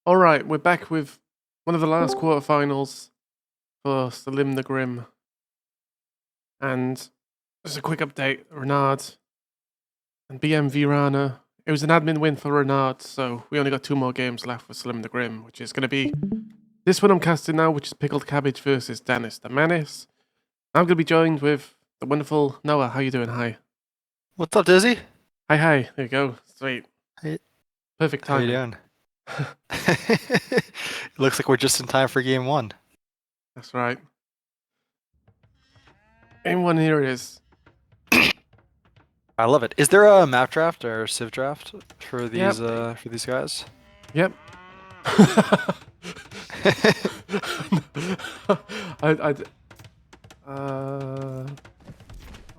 All right, we're back with one of the last quarterfinals for Selim the Grim. And just a quick update, Renard and BMV Rana. It was an admin win for Renard, so we only got 2 more games left for Selim the Grim, which is going to be this one I'm casting now, which is PickledCabbage versus DennisTheMenace. I'm going to be joined with the wonderful Noah. How you doing? Hi. What's up, Dizzy? Hi. There you go. Sweet. Hey, Perfect how you timing. doing? It looks like we're just in time for game one. That's right. Game 1, here it is. I love it. Is there a map draft or civ draft for Yep. these guys? Yep.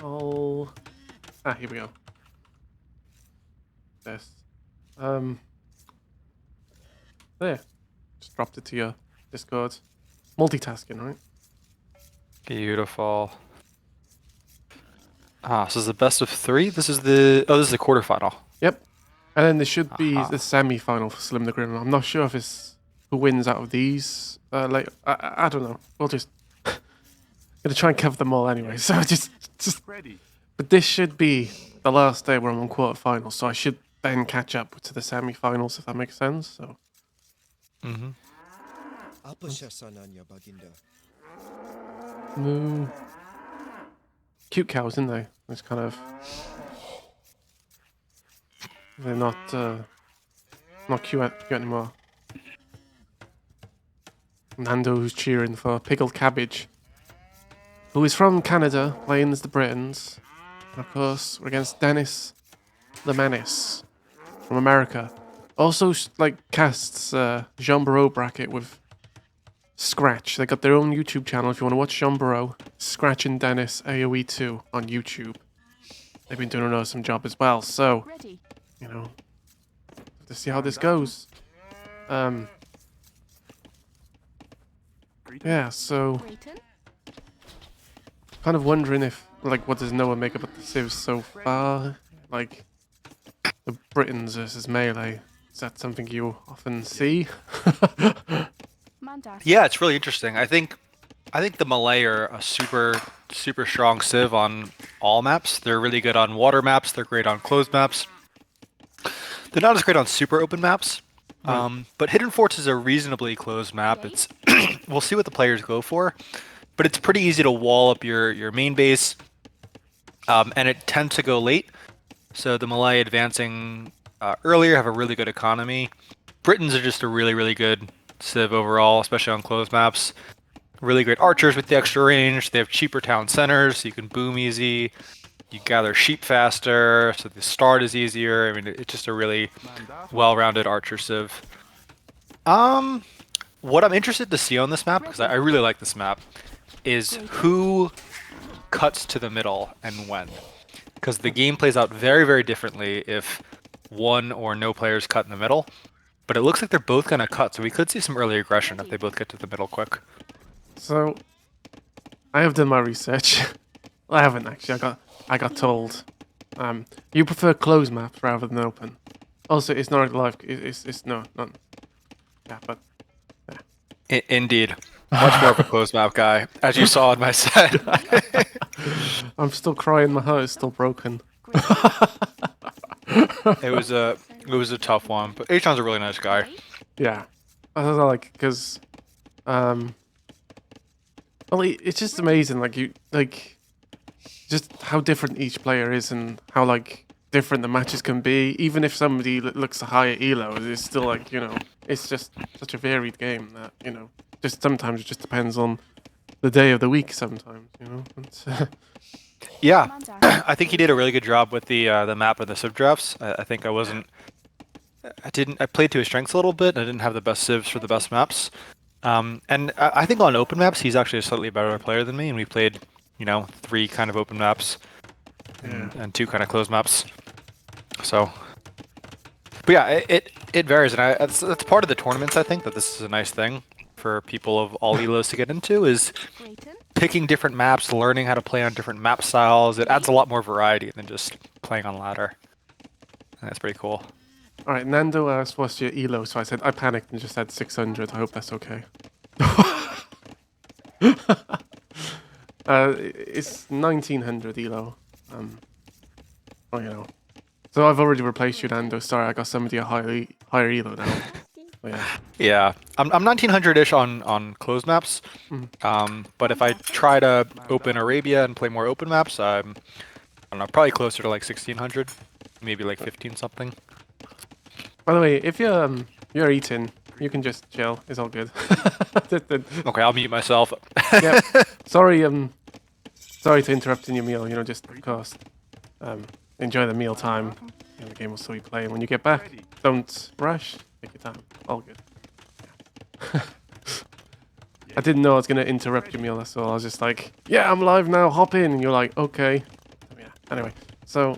Oh. Here we go. This. There. Just dropped it to your Discord. Multitasking, right? Beautiful. So this is the best of 3. This is the quarterfinal. Yep. And then there should be Aha. the semi-final for Selim the Grim. I'm not sure if it's who wins out of these. I don't know. We'll just gonna try and cover them all anyway. So just ready. But this should be the last day where I'm on quarterfinals, so I should then catch up to the semi-finals if that makes sense. So. Mm-hmm. Moo. Cute cows, isn't they? It's kind of. They're not cute anymore. Nando, who's cheering for PickledCabbage, who is from Canada, playing as the Britons. And of course, we're against DennisTheMenace from America. Also, casts Jean Barreau bracket with Scratch. They got their own YouTube channel if you want to watch Jean Barreau. Scratch and Dennis AoE 2 on YouTube. They've been doing an awesome job as well. So, you know, to see how this goes. Yeah, so kind of wondering if, what does Noah make about the civs so far? Like, the Britons versus Melee. Is that something you often see? Yeah, it's really interesting. I think the Malay are a super strong civ on all maps. They're really good on water maps. They're great on closed maps. They're not as great on super open maps. But Hidden Forts is a reasonably closed map. It's we'll see what the players go for, but it's pretty easy to wall up your main base, and it tends to go late. So the Malay advancing earlier have a really good economy. Britons are just a really good civ overall, especially on closed maps. Really great archers with the extra range. They have cheaper town centers, so you can boom easy. You gather sheep faster, so the start is easier. I mean, it's just a really well-rounded archer civ. What I'm interested to see on this map, because I really like this map, is who cuts to the middle and when. Because the game plays out very differently if one or no players cut in the middle. But it looks like they're both going to cut, so we could see some early aggression if they both get to the middle quick. So, I have done my research. I haven't actually. I got told. You prefer closed maps rather than open. Also, it's not live. It's not. Yeah, but. Yeah. Indeed, much more of a closed map guy, as you saw in my set. I'm still crying. My heart is still broken. It was a tough one, but Achan's a really nice guy. Yeah, I like because, well, it's just amazing. Just how different each player is and how different the matches can be. Even if somebody looks a higher elo, it's still it's just such a varied game that just sometimes it just depends on the day of the week. Sometimes Yeah, I think he did a really good job with the map and the civ drafts. I think I played to his strengths a little bit. I didn't have the best civs for the best maps. And I think on open maps, he's actually a slightly better player than me, and we played 3 kind of open maps and 2 kind of closed maps. So, but yeah, it varies, and that's part of the tournaments. I think that this is a nice thing for people of all elos to get into is picking different maps, learning how to play on different map styles. It adds a lot more variety than just playing on ladder. And that's pretty cool. Alright, Nando asked what's your elo, so I said I panicked and just said 600. I hope that's okay. It's 1900 elo. Oh, you know. So I've already replaced you, Nando. Sorry, I got somebody a higher elo now. Oh, yeah. Yeah, I'm 1900-ish on closed maps. But if I try to open Arabia and play more open maps, I don't know, probably closer to like 1600, maybe like 15 something. By the way, if you're eating, you can just chill. It's all good. Okay, I'll mute myself. Yeah. Sorry, sorry to interrupt in your meal. You know, just of course, enjoy the meal time. You know, the game will still be playing when you get back. Don't rush. Take your time. All good. I didn't know I was gonna interrupt your meal. That's all. I was just like, yeah, I'm live now. Hop in, and you're like, okay. Yeah. Anyway, so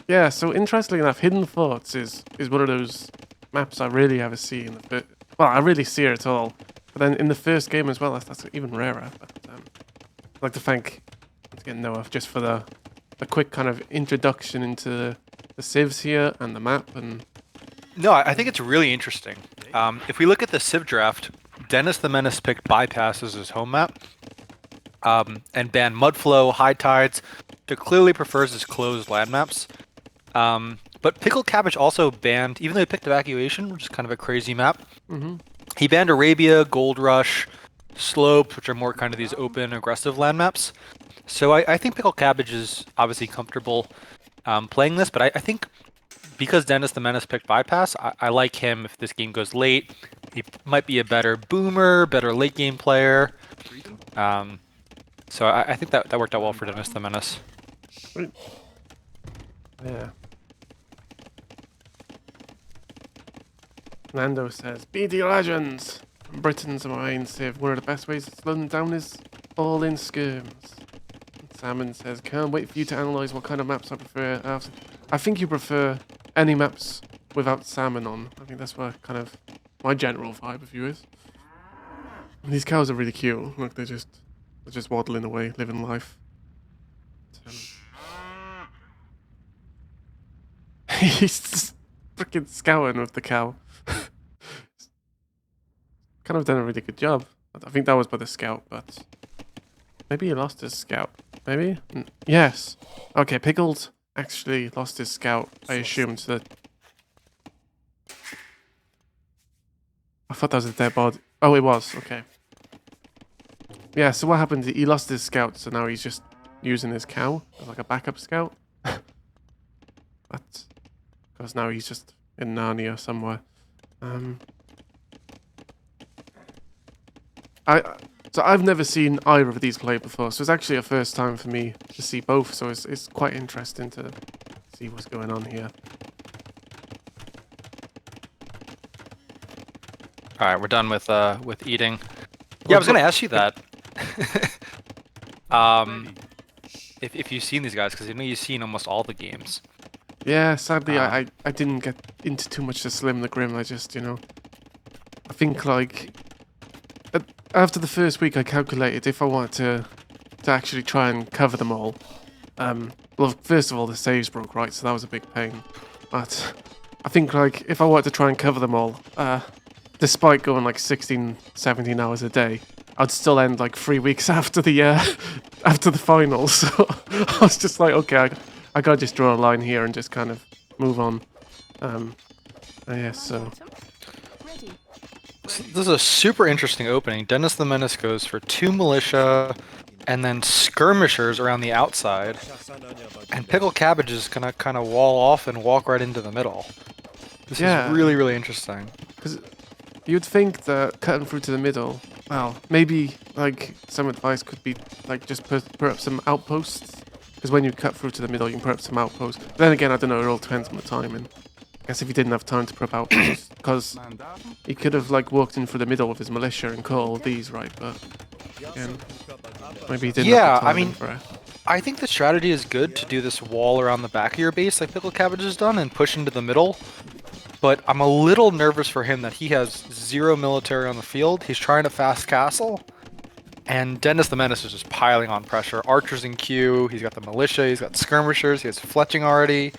yeah. So interestingly enough, Hidden Thoughts is one of those maps I really ever see in the well, I really see it at all. But then in the first game as well, that's even rarer. But I'd like to thank once again Noah just for the quick kind of introduction into the civs here and the map and. No, I think it's really interesting. If we look at the Civ draft, DennisTheMenace picked Bypass as his home map, and banned Mudflow, High Tides. So clearly prefers his closed land maps. But PickledCabbage also banned, even though he picked Evacuation, which is kind of a crazy map, he banned Arabia, Gold Rush, Slopes, which are more kind of these open, aggressive land maps. So I think PickledCabbage is obviously comfortable playing this, but I think because DennisTheMenace picked Bypass, I like him if this game goes late. He might be a better boomer, better late game player. So I think that worked out well for DennisTheMenace. Yeah. Nando says, BD Legends! Britain's main civ. One of the best ways to slow them down is all in skirms. Salmon says, can't wait for you to analyse what kind of maps I prefer. I think you prefer any maps without salmon on. I think that's what kind of my general vibe of you is. And these cows are really cute. Look, they're just waddling away, living life. He's just freaking scouting with the cow. Kind of done a really good job. I think that was by the scout, but maybe he lost his scout. Maybe? Yes. Okay, Pickled actually lost his scout, I assumed that. I thought that was a dead body. Oh, it was. Okay. Yeah, so what happened? He lost his scout, so now he's just using his cow as like a backup scout. But because now he's just in Narnia somewhere. So I've never seen either of these play before, so it's actually a first time for me to see both. So it's quite interesting to see what's going on here. All right, we're done with eating. Yeah, I was gonna ask you that. If you've seen these guys, because I know you've seen almost all the games. Yeah, sadly I didn't get into too much of Selim the Grim. I just, you know, I think like after the first week I calculated if I wanted to actually try and cover them all. Well, first of all the saves broke, right, so that was a big pain. But I think like if I wanted to try and cover them all, despite going like 16, 17 hours a day, I'd still end like 3 weeks after the finals. So I was just like, okay, I gotta just draw a line here and just kind of move on. Yeah, so. This is a super interesting opening. DennisTheMenace goes for 2 militia and then skirmishers around the outside. And PickledCabbage is gonna kind of wall off and walk right into the middle. This is really, really interesting. Because you'd think that cutting through to the middle, well, maybe like some advice could be like just put up some outposts. Because when you cut through to the middle, you can put up some outposts. But then again, I don't know, it all depends on the timing. I guess if he didn't have time to put up outposts, because he could have like walked in through the middle with his militia and caught all these, right? But again, maybe he didn't have the timing for it. I think the strategy is good to do this wall around the back of your base like PickledCabbage has done and push into the middle. But I'm a little nervous for him that he has 0 military on the field. He's trying to fast castle. And DennisTheMenace is just piling on pressure. Archers in queue, he's got the militia, he's got skirmishers, he has fletching already.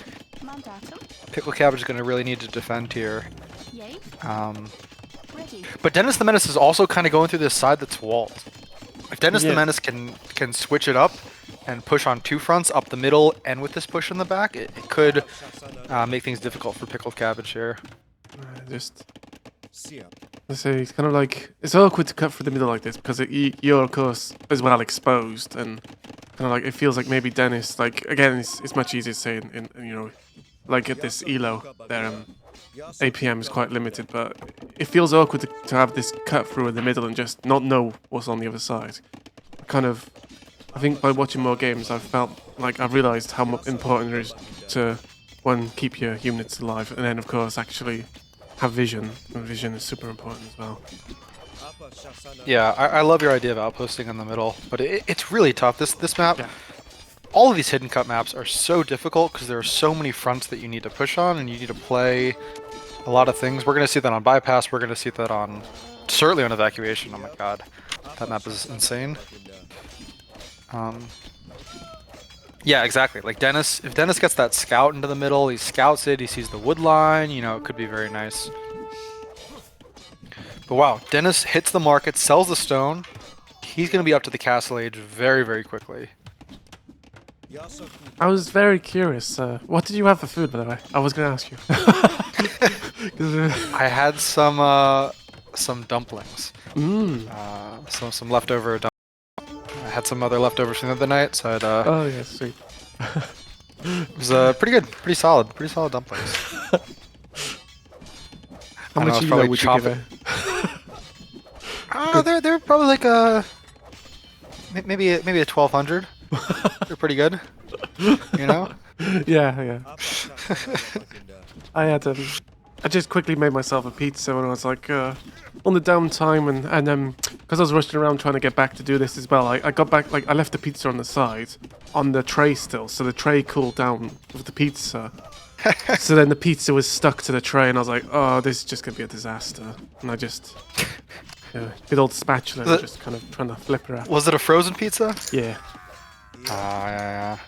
PickledCabbage is going to really need to defend here. Yay. Ready. But DennisTheMenace is also kind of going through this side that's walled. If DennisTheMenace can switch it up and push on two fronts, up the middle and with this push in the back, it could make things difficult for PickledCabbage here. Let's say it's kind of like it's awkward to cut through the middle like this because you're of course as well exposed, and kind of like it feels like maybe Dennis, like again it's much easier to say in you know, like at this elo their APM is quite limited, but it feels awkward to have this cut through in the middle and just not know what's on the other side. I think by watching more games I've felt like I've realised how important it is to one, keep your units alive, and then of course actually have vision, and vision is super important as well. Yeah, I love your idea of outposting in the middle, but it's really tough. This map, all of these hidden cut maps are so difficult because there are so many fronts that you need to push on, and you need to play a lot of things. We're going to see that on bypass. We're going to see that on certainly on evacuation. Oh my god, that map is insane. Yeah, exactly. Like Dennis, if Dennis gets that scout into the middle, he scouts it, he sees the wood line, you know, it could be very nice. But wow, Dennis hits the market, sells the stone. He's going to be up to the castle age very, very quickly. I was very curious. What did you have for food, by the way? I was going to ask you. I had some dumplings. Some leftover dumplings. I had some other leftovers from the other night, so I'd oh yeah, sweet. it was pretty good, pretty solid dumplings. How much you know would you give it? They're probably like maybe a 1200. They're pretty good, you know. Yeah. I just quickly made myself a pizza when I was like on the downtime, and because I was rushing around trying to get back to do this as well, I got back, like I left the pizza on the side on the tray still, so the tray cooled down with the pizza. So then the pizza was stuck to the tray, and I was like, oh, this is just gonna be a disaster. And I just good old spatula, just kind of trying to flip her out. Was it a frozen pizza? Yeah. Yeah.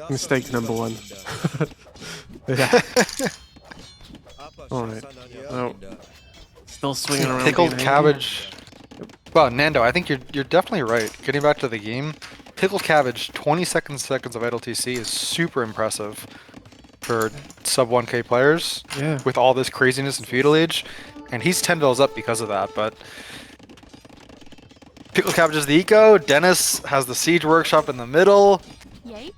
Mistake number one. Yeah. Alright. Oh. Still swinging around. PickledCabbage. Well, Nando, I think you're definitely right. Getting back to the game, PickledCabbage, 20 seconds of idle TC is super impressive for sub 1k players. Yeah. With all this craziness in Feudal Age, and he's 10 bells up because of that. But PickledCabbage is the eco. Dennis has the siege workshop in the middle. Yay.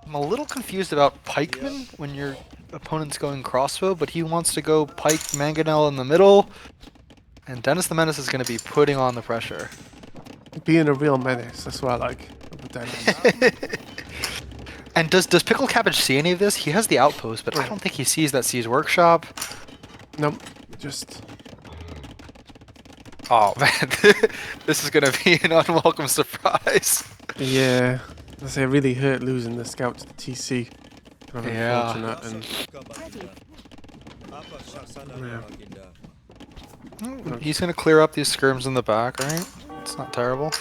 I'm a little confused about pikeman when your opponent's going crossbow, but he wants to go pike mangonel in the middle, and DennisTheMenace is going to be putting on the pressure. Being a real menace, that's what I like about Dennis. And does PickledCabbage see any of this? He has the outpost, but I don't think he sees that siege workshop. Nope, just... Oh man, this is going to be an unwelcome surprise. Yeah. I say it really hurt losing the scout to the TC. Kind of unfortunate, and He's going to clear up these skirms in the back, right? It's not terrible.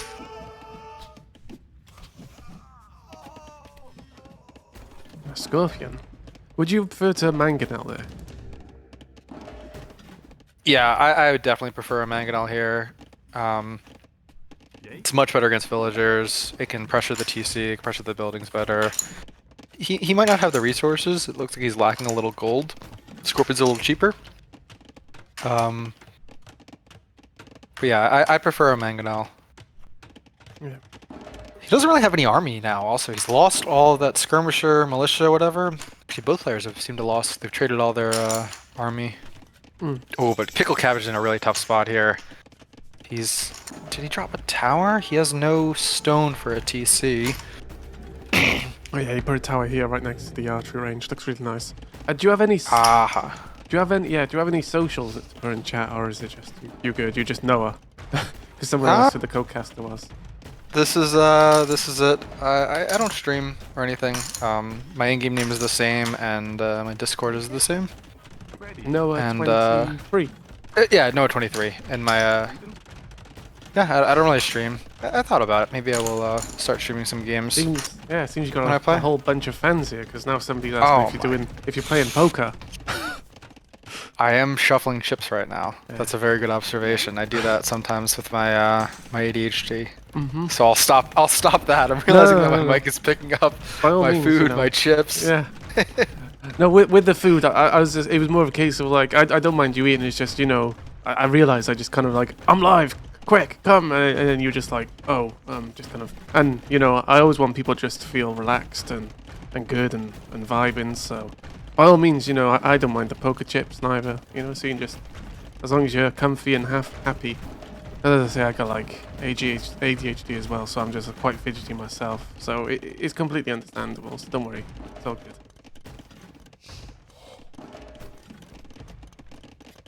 A Scorpion. Would you prefer to mangonel there? Yeah, I would definitely prefer a mangonel here. It's much better against villagers. It can pressure the TC, it can pressure the buildings better. He might not have the resources. It looks like he's lacking a little gold. Scorpion's a little cheaper. But yeah, I prefer a mangonel. Yeah. He doesn't really have any army now. Also, he's lost all of that skirmisher, militia, whatever. Actually, both players have seemed to lost. They've traded all their army. Oh, but PickledCabbage is in a really tough spot here. Did he drop a tower? He has no stone for a TC. Oh yeah, he put a tower here right next to the archery range. Looks really nice. Do you have any? Do you have any? Yeah. Do you have any socials that are in chat, or is it just you good? You just Noah? Because someone else with the co-caster was. This is it. I don't stream or anything. My in-game name is the same, and my Discord is the same. Noah and 23. Yeah, Noah 23, and my yeah, I don't really stream. I thought about it. Maybe I will start streaming some games. Seems you got When I play? a whole bunch of fans here because now somebody's asked me if you're playing poker. I am shuffling chips right now. Yeah. That's a very good observation. I do that sometimes with my my ADHD. Mm-hmm. So I'll stop that. I'm realizing that my No. mic is picking up By all my means, food, you know. my chips. Yeah. No, with the food, I was just, it was more of a case of like, I don't mind you eating, it's just, you know, I realized I just kind of like, I'm live, quick, come, and then you're just like, oh, just kind of, and, you know, I always want people just to feel relaxed and good and vibing, so, by all means, you know, I don't mind the poker chips neither, you know, so you can just, as long as you're comfy and happy. As I say, I got like ADHD as well, so I'm just quite fidgety myself, so it's completely understandable, so don't worry, it's all good.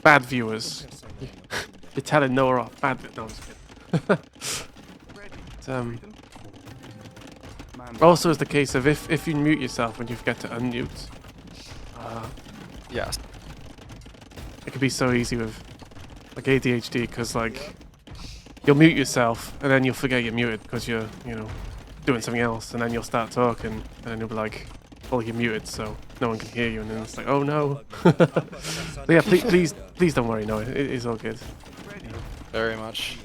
Bad viewers. You're telling Noah off. Bad. No, I'm just kidding. Also, is the case of if you mute yourself when you forget to unmute, Yes. it could be so easy with like ADHD because like you'll mute yourself and then you'll forget you're muted because you're doing something else and then you'll start talking and then you'll be like, well, you're muted, so no one can hear you, and then it's like, oh no. But yeah, please don't worry. No, it's all good. Very much.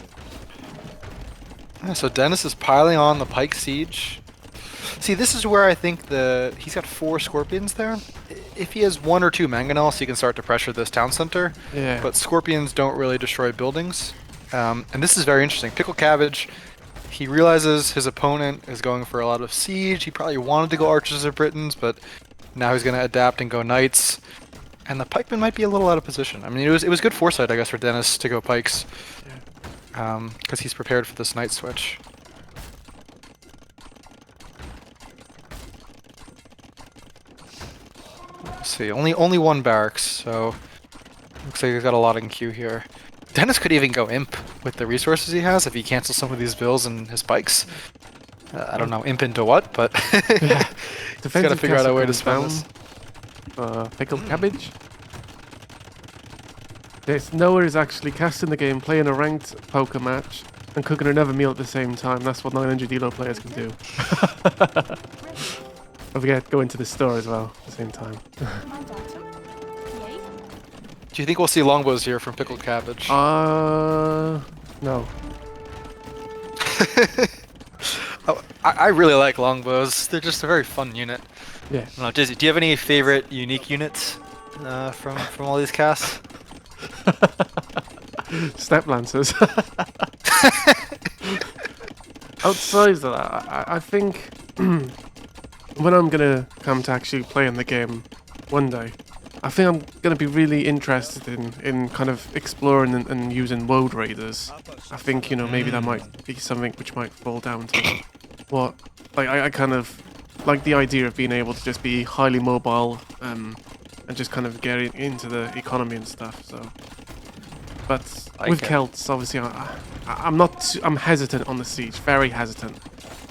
Yeah, so Dennis is piling on the Pike Siege. See, this is where I think he's got 4 Scorpions there. If he has 1 or 2 Mangonels, he can start to pressure this town center. Yeah. But Scorpions don't really destroy buildings. And this is very interesting. PickledCabbage, he realizes his opponent is going for a lot of siege. He probably wanted to go Archers of Britons, but now he's going to adapt and go Knights. And the Pikemen might be a little out of position. I mean, it was good foresight, I guess, for Dennis to go Pikes. Because he's prepared for this Knight switch. Let's see, only 1 barracks, so looks like he's got a lot in queue here. Dennis could even go Imp with the resources he has if he cancels some of these bills and his Pikes. I don't know Imp into what, but Yeah. he's got to figure out a way to spend this. Pickled cabbage. Yes, Noah is actually casting the game, playing a ranked poker match, and cooking another meal at the same time. That's what 900 Elo players can do. Don't forget, go into the store as well at the same time. Command item. Yay. Do you think we'll see longbows here from PickledCabbage? No. Oh, I really like longbows. They're just a very fun unit. Yeah. I don't know, Dizzy, do you have any favorite unique units from all these casts? Step lancers. Outside of that, I think when I'm gonna come to actually playing the game one day, I think I'm gonna be really interested in kind of exploring and using world raiders. I think, you know, maybe that might be something which might fall down to what, like, I kind of like the idea of being able to just be highly mobile and just kind of get into the economy and stuff. So, but with Celts, obviously, I'm hesitant on the siege, very hesitant.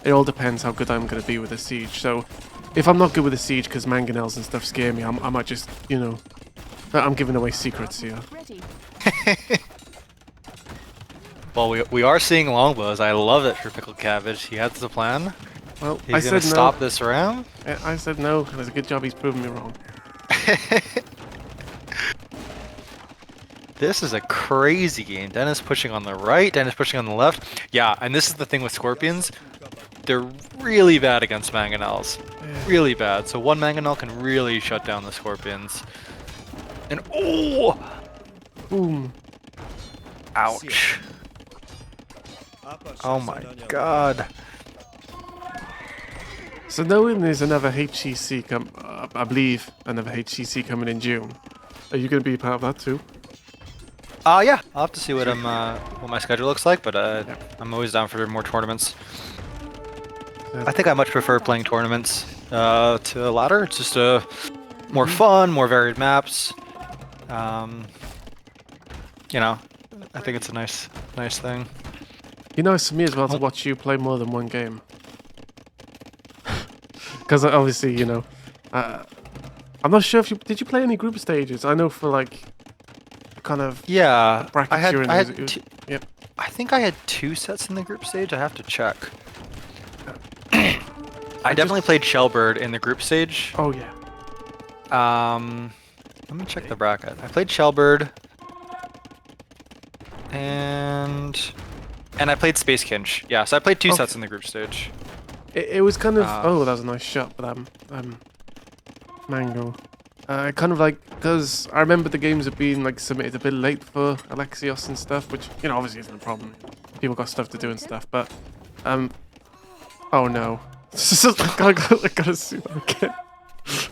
It all depends how good I'm going to be with the siege. So, if I'm not good with the siege because mangonels and stuff scare me, I might just, you know, I'm giving away secrets here. Ready. Well, we are seeing longbows. I love it for PickledCabbage. He has the plan. Well, He's I gonna said stop no. this round. I said no, and it's a good job he's proven me wrong. This is a crazy game. Dennis pushing on the right, Dennis pushing on the left. Yeah, and this is the thing with Scorpions. They're really bad against Mangonels. Yeah. Really bad. So 1 Mangonel can really shut down the Scorpions. And oh! Boom. Ouch. Oh my god. So knowing there's another HCC I believe another HCC coming in June. Are you going to be part of that too? Yeah, I'll have to see what my schedule looks like, but I'm always down for more tournaments. I think I much prefer playing tournaments to a ladder. It's just more fun, more varied maps. You know, I think it's a nice thing. You know, it's for me as well to watch you play more than one game. Because obviously, you know, I'm not sure if did you play any group stages? I know for like kind of Yeah, brackets I had, you're in. I had two, Yep. I think I had 2 sets in the group stage. I have to check. I definitely played Shellbird in the group stage. Oh yeah. Let me check the bracket. I played Shellbird, and I played Space Kinch. Yeah, so I played 2 sets in the group stage. It was kind of oh, that was a nice shot for that Mango. Kind of like, because I remember the games have been like submitted a bit late for Alexios and stuff, which, you know, obviously isn't a problem. People got stuff to do and stuff, but oh no. I gotta see that again.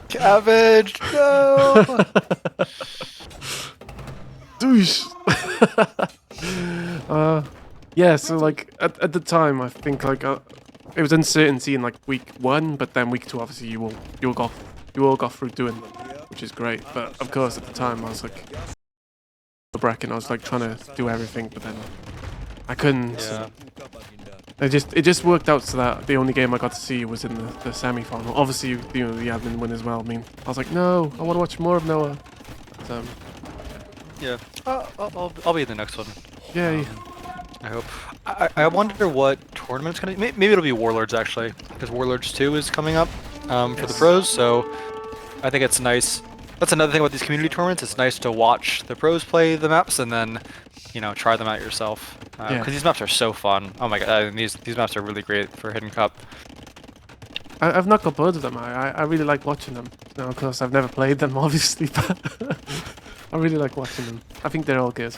Cabbage, no! Douche! Yeah, so like, at the time, I think like, it was uncertainty in like week 1, but then week 2, obviously you all got through doing them, which is great. But of course, at the time, I was like, the bracket, I was like trying to do everything, but then I couldn't. Yeah. It just worked out so that the only game I got to see was in the semi-final. Obviously, you know, the admin win as well. I mean, I was like, no, I want to watch more of Noah. But, Yeah, I'll be in the next one. yay. I hope. I wonder what tournament it's gonna be. Maybe it'll be Warlords actually, because Warlords 2 is coming up for the pros. So I think it's nice. That's another thing about these community tournaments. It's nice to watch the pros play the maps and then, you know, try them out yourself. Because these maps are so fun. Oh my god, these maps are really great for Hidden Cup. I've not got bored of them. I really like watching them. Now, of course, I've never played them, obviously, but I really like watching them. I think they're all good.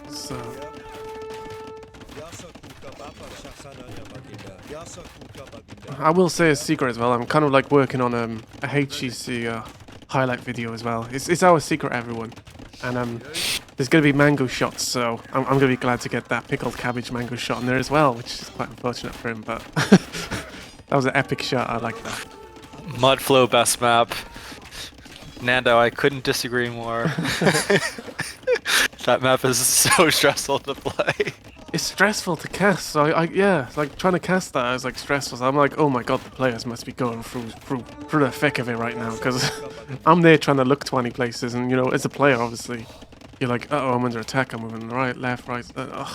So. I will say a secret as well. I'm kind of like working on a HGC highlight video as well. It's our secret, everyone. And there's going to be mango shots, so I'm going to be glad to get that pickled cabbage mango shot in there as well, which is quite unfortunate for him, but that was an epic shot. I like that. Mudflow best map. Nando, I couldn't disagree more. That map is so stressful to play. It's stressful to cast, so yeah, it's like trying to cast that is like stressful. So I'm like, oh my god, the players must be going through the thick of it right now, because I'm there trying to look 20 places, and you know, as a player, obviously, you're like, uh oh, I'm under attack. I'm moving right, left, right. Yeah.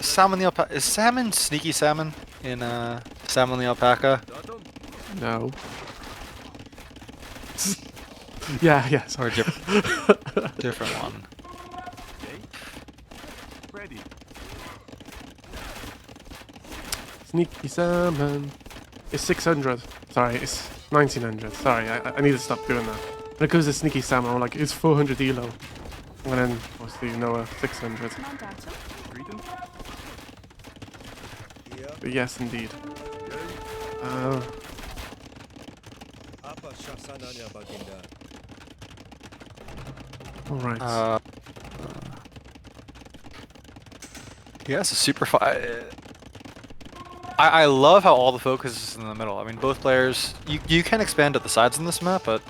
Salmon the alpaca. Is salmon sneaky salmon in Salmon the alpaca? No. yeah. Or different one. Sneaky salmon. It's 600. Sorry, it's 1900. Sorry, I need to stop doing that. When it goes to sneaky salmon, I'm like, it's 400 elo. And then, obviously, Noah, 600. But yes, indeed. Alright. Yeah, it's a super fun. I love how all the focus is in the middle. I mean, both players, you can expand to the sides in this map, but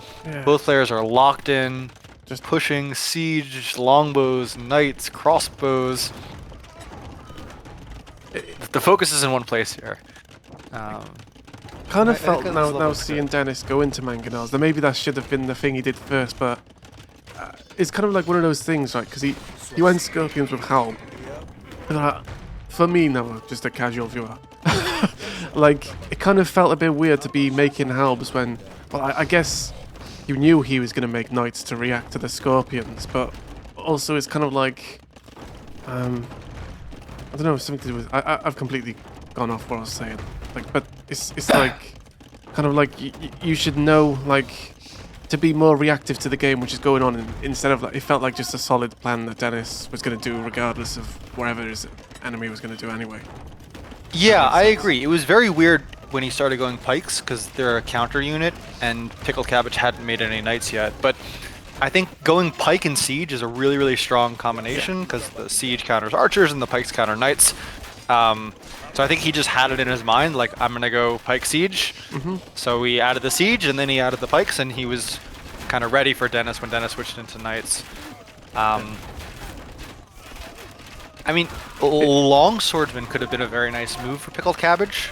both players are locked in, just pushing, siege, longbows, knights, crossbows. The focus is in one place here. Kind of felt now seeing Dennis go into mangonels that maybe that should have been the thing he did first, but it's kind of like one of those things, right? Because he went Scorpions with Helm. For me, no, just a casual viewer. Like, it kind of felt a bit weird to be making Helms when, well, I guess you knew he was going to make Knights to react to the Scorpions, but also it's kind of like, I don't know, something to do with, I've completely gone off what I was saying. Like, but it's like, kind of like, you should know, like, to be more reactive to the game which is going on, instead of, like, it felt like just a solid plan that Dennis was going to do regardless of whatever his enemy was going to do anyway. Yeah, I agree. It was very weird when he started going pikes because they're a counter unit and PickledCabbage hadn't made any knights yet. But I think going pike and siege is a really, really strong combination because the siege counters archers and the pikes counter knights. So I think he just had it in his mind, like, I'm going to go pike siege. So we added the siege and then he added the pikes and he was kind of ready for Dennis when Dennis switched into knights. I mean, long swordsman could have been a very nice move for PickledCabbage.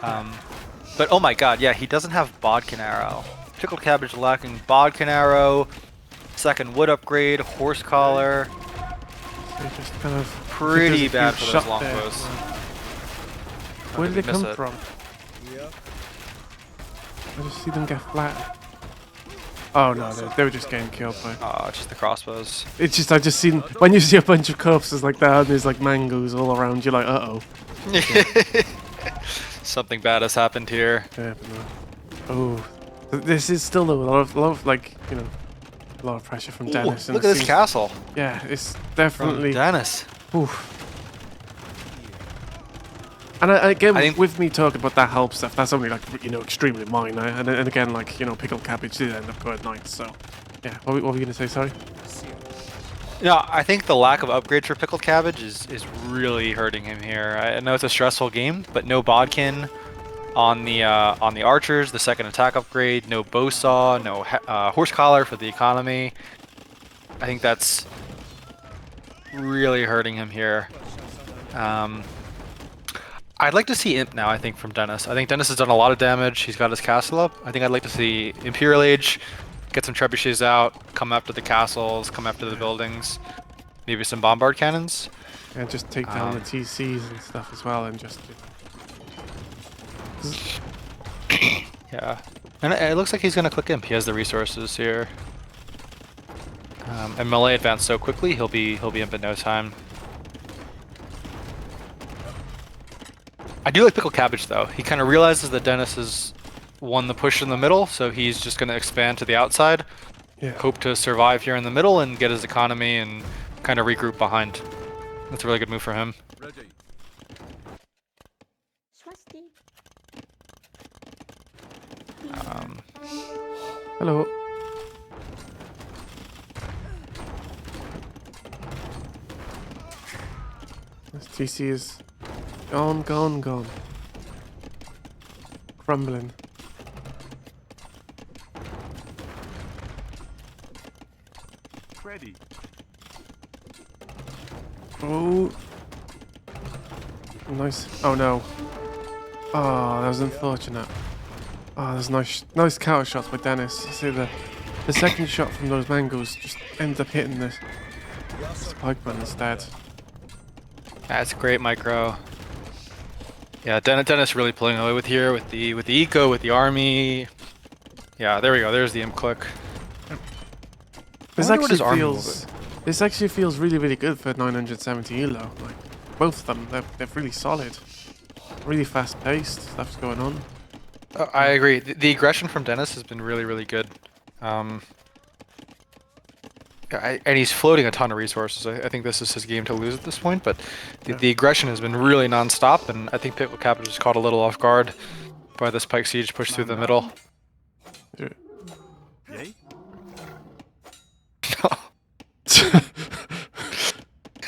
But oh my god, yeah, he doesn't have Bodkin arrow. PickledCabbage lacking Bodkin arrow. Second wood upgrade, horse collar. They just kind of Pretty there's a bad few for those shot there. longbows. Where did they Miss come it. from? I just see them get flat. Oh no, they were just getting killed by. Just the crossbows. It's just I just seen when you see a bunch of corpses like that and there's like mangoes all around, you're like, uh oh. Something bad has happened here. Yeah, but no. Oh, this is still a lot of like a lot of pressure from Ooh, Dennis. look at this castle. Yeah, it's From definitely. Dennis. Oof. And again, I think- with me talking about that help stuff, that's only like extremely minor. And again, like pickled cabbage did end up going ninth. So, yeah. What were you gonna say? Sorry. Yeah, I think the lack of upgrades for pickled cabbage is really hurting him here. I know it's a stressful game, but no bodkin on the archers, the second attack upgrade, no bow saw, no horse collar for the economy. I think that's really hurting him here. I'd like to see Imp now, I think, from Dennis. I think Dennis has done a lot of damage. He's got his castle up. I think I'd like to see Imperial Age, get some trebuchets out, come after the castles, come after the buildings, maybe some bombard cannons. And just take down the TCs and stuff as well, and just. Yeah, and it looks like he's gonna click Imp. He has the resources here. And melee advanced so quickly, he'll be Imp in no time. I do like pickled cabbage though. He kind of realizes that Dennis has won the push in the middle, so he's just going to expand to the outside. Yeah. Hope to survive here in the middle and get his economy and kind of regroup behind. That's a really good move for him. Swasti. Hello. This TC is gone. Crumbling. Ready. Oh. Nice. Oh no. Oh, that was unfortunate. Oh, there's nice counter shots by Dennis. I see the second shot from those mangoes just ended up hitting the spikeman instead. That's great micro. Yeah, Dennis really pulling away with here with the eco, with the army. Yeah, there we go. There's the imp click. This wonder what actually his army will feels. This actually feels really good for 970 elo. Like both of them, they're really solid, really fast paced. Stuff's going on. I agree. The aggression from Dennis has been really good. And he's floating a ton of resources. I think this is his game to lose at this point, but the aggression has been really non-stop, and I think PickledCabbage is caught a little off guard by this Pike Siege push through the middle. Yay.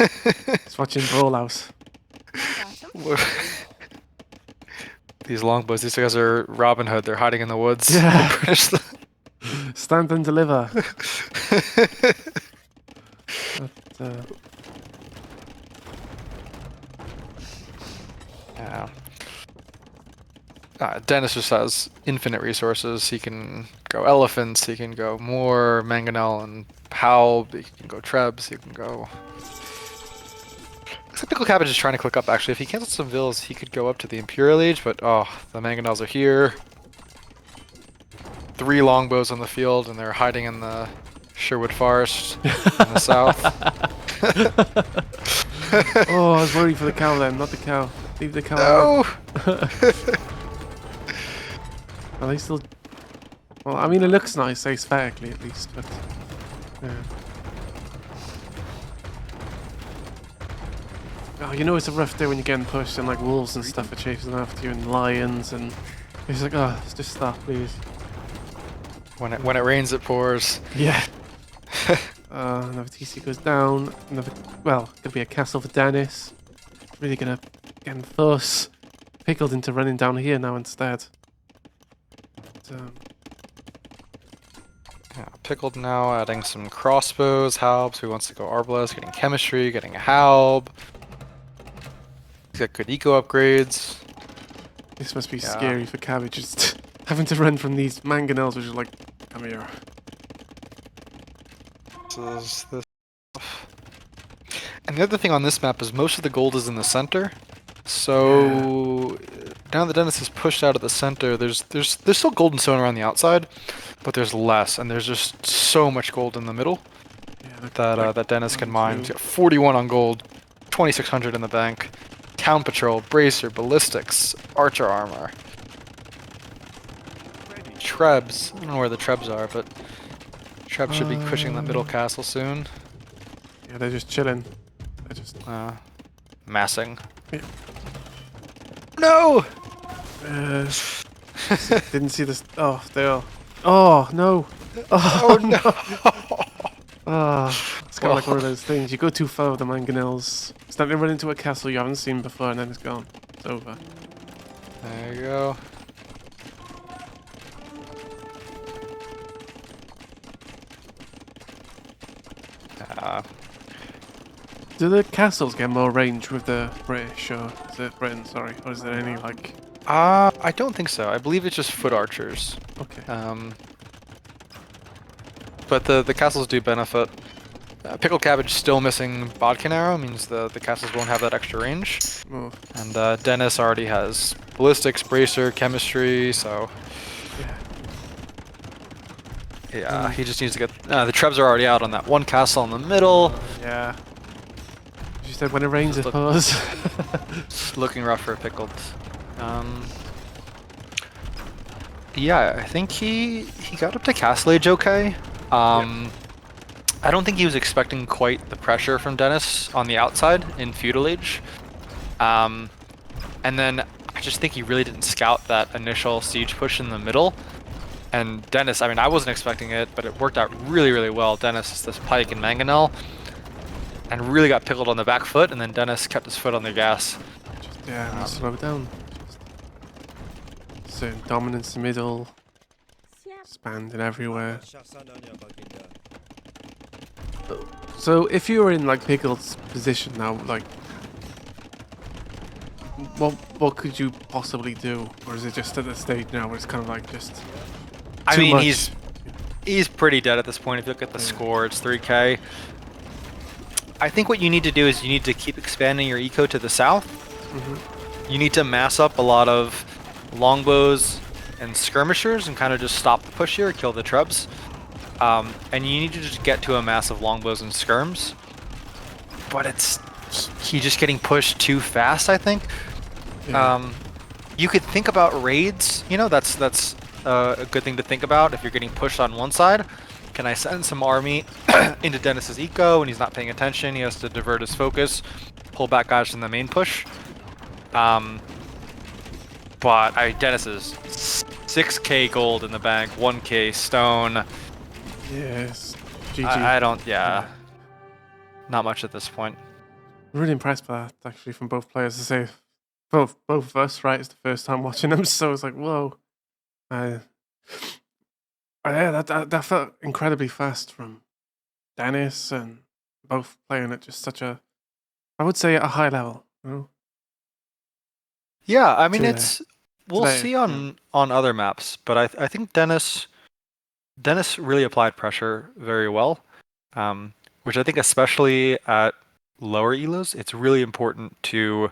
It's watching Brawl House. Bottom. These longbows, these guys are Robin Hood. They're hiding in the woods. Yeah. British- Stand and deliver. Yeah. Dennis just has infinite resources. He can go elephants, he can go more mangonel and Halb, he can go trebs, he can go... Looks like PickledCabbage is trying to click up actually. If he cancels some vills, he could go up to the Imperial Age, but oh, the mangonels are here. 3 longbows on the field and they're hiding in the Sherwood Forest in the south. Oh, I was worried for the cow then, not the cow. Leave the cow. No! Are they still? Well, I mean, it looks nice aesthetically at least, but yeah. Oh, you know it's a rough day when you're getting pushed and like wolves and stuff are chasing after you and lions and it's like, oh, just stop, please. When it rains, it pours. Yeah. Another TC goes down. Another, well, gonna be a castle for Dennis. Really gonna get Thus pickled into running down here now instead. But, Yeah, Pickled now, adding some crossbows, Halbs, who wants to go Arbalest, getting chemistry, getting a Halb. He's got good eco upgrades. this must be Yeah. scary for Cabbage, just having to run from these mangonels, which are like, come here. this. And the other thing on this map is most of the gold is in the center. So now that Dennis is pushed out of the center, there's still gold and stone around the outside, but there's less, and there's just so much gold in the middle that Dennis can mine. He's got 41 on gold, 2,600 in the bank, town patrol, bracer, ballistics, archer armor, trebs. I don't know where the trebs are, but trebs should be pushing that middle castle soon. Yeah, they're just chilling. They're just Massing. Yeah. No! Didn't see this. Oh, they are. Oh no! Oh no! It's kind of like one of those things. You go too far with the mangonels. Start to run into a castle you haven't seen before, and then it's gone. It's over. There you go. Do the castles get more range with the British, or is it Britain? Sorry, or is there any like? I don't think so. I believe it's just foot archers. Okay. But the castles do benefit. PickledCabbage still missing bodkin arrow means the castles won't have that extra range. Oh. And Dennis already has ballistics, bracer, chemistry, so yeah, he just needs to get the trebs are already out on that one castle in the middle. Yeah. You said when it rains it pours. It's looking rough for Pickled. Yeah, I think he got up to Castle Age okay. I don't think he was expecting quite the pressure from Dennis on the outside in Feudal Age. And then I just think he really didn't scout that initial siege push in the middle. And Dennis, I mean, I wasn't expecting it, but it worked out really, really well. Dennis is this pike and mangonel, and really got pickled on the back foot, and then Dennis kept his foot on the gas. Slow down. So dominance in the middle, expanding everywhere. So if you were in like Pickled's position now, like what could you possibly do, or is it just at the stage now where it's kind of like just? I too mean, much? he's pretty dead at this point. If you look at the score, it's 3K. I think what you need to do is you need to keep expanding your eco to the south. You need to mass up a lot of longbows and skirmishers and kind of just stop the push here, kill the trebs. And you need to just get to a mass of longbows and skirms. But he's just getting pushed too fast, I think. Yeah. You could think about raids. You know, that's a good thing to think about if you're getting pushed on one side. Can I send some army into Dennis's eco when he's not paying attention? He has to divert his focus, pull back guys from the main push. But Dennis is 6K gold in the bank, 1K stone. Yes. GG. I don't, not much at this point. I'm really impressed by that actually from both players. To say both of us, right? It's the first time watching them, so it's like whoa. Yeah, that felt incredibly fast from Dennis, and both playing at just such a, I would say, at a high level. You know? Yeah, I mean, Today. we'll see on other maps, but I think Dennis really applied pressure very well, which I think especially at lower elos, it's really important to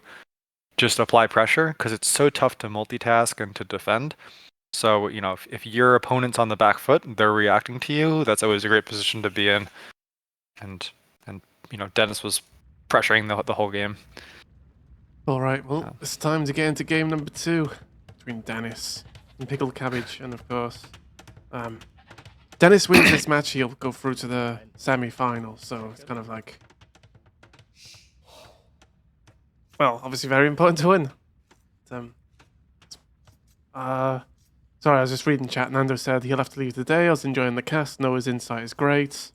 just apply pressure because it's so tough to multitask and to defend. So, you know, if your opponent's on the back foot, they're reacting to you, that's always a great position to be in. And you know, Dennis was pressuring the whole game. All right, well, it's time to get into game number 2 between Dennis and PickledCabbage, and of course, Dennis wins this match, he'll go through to the semi-final. So it's kind of like, well, obviously very important to win. Sorry, I was just reading chat. Nando said he'll have to leave today. I was enjoying the cast. Noah's insight is great.